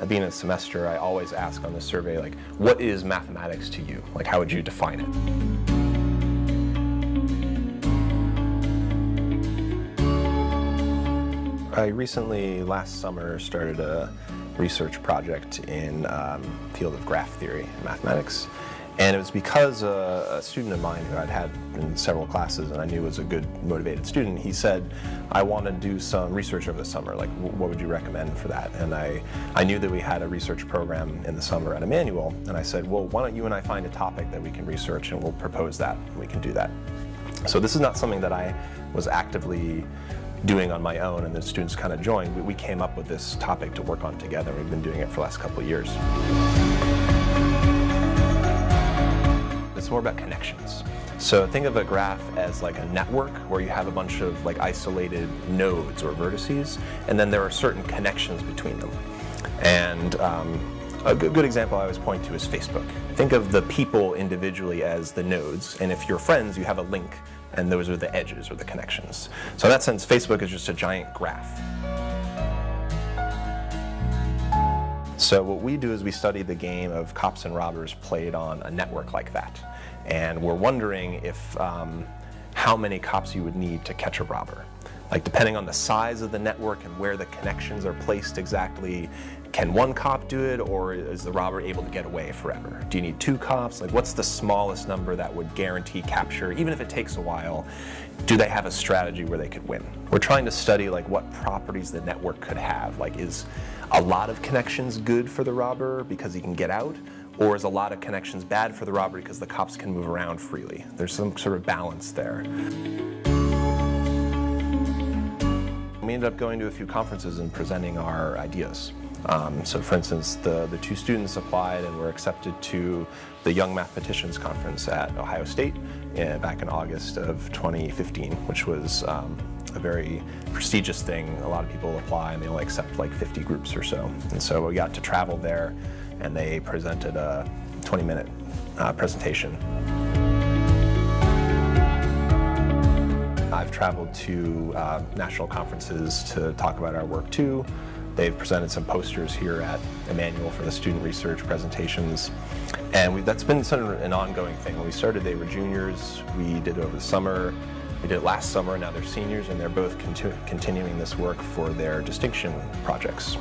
at the end of the semester, I always ask on the survey, like, what is mathematics to you? Like, how would you define it? I recently, last summer, started a research project in field of graph theory and mathematics. And it was because a student of mine who I'd had in several classes and I knew was a good, motivated student, he said, I want to do some research over the summer, like what would you recommend for that? And I knew that we had a research program in the summer at Emmanuel, and I said, well, why don't you and I find a topic that we can research and we'll propose that, and we can do that. So this is not something that I was actively doing on my own and the students kind of joined. We came up with this topic to work on together. We've been doing it for the last couple of years. It's more about connections. So think of a graph as like a network where you have a bunch of like isolated nodes or vertices, and then there are certain connections between them. And a good example I always point to is Facebook. Think of the people individually as the nodes, and if you're friends, you have a link, and those are the edges or the connections. So in that sense, Facebook is just a giant graph. So what we do is we study the game of cops and robbers played on a network like that. And we're wondering if how many cops you would need to catch a robber. Like depending on the size of the network and where the connections are placed exactly, can one cop do it, or is the robber able to get away forever? Do you need 2 cops? Like what's the smallest number that would guarantee capture, even if it takes a while? Do they have a strategy where they could win? We're trying to study like what properties the network could have. Like is a lot of connections good for the robber because he can get out? Or is a lot of connections bad for the robber because the cops can move around freely? There's some sort of balance there. We ended up going to a few conferences and presenting our ideas. So for instance, the 2 students applied and were accepted to the Young Mathematicians Conference at Ohio State back in August of 2015, which was a very prestigious thing. A lot of people apply and they only accept like 50 groups or so. And so we got to travel there and they presented a 20-minute presentation. I've traveled to national conferences to talk about our work too. They've presented some posters here at Emmanuel for the student research presentations. And that's been sort of an ongoing thing. When we started, they were juniors. We did it over the summer. We did it last summer, and now they're seniors, and they're both continuing this work for their distinction projects.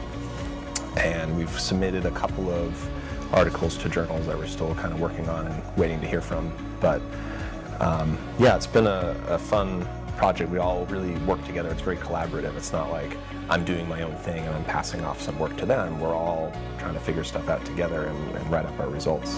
And we've submitted a couple of articles to journals that we're still kind of working on and waiting to hear from. But yeah, it's been a fun project. We all really work together. It's very collaborative. It's not like I'm doing my own thing and I'm passing off some work to them. We're all trying to figure stuff out together and write up our results.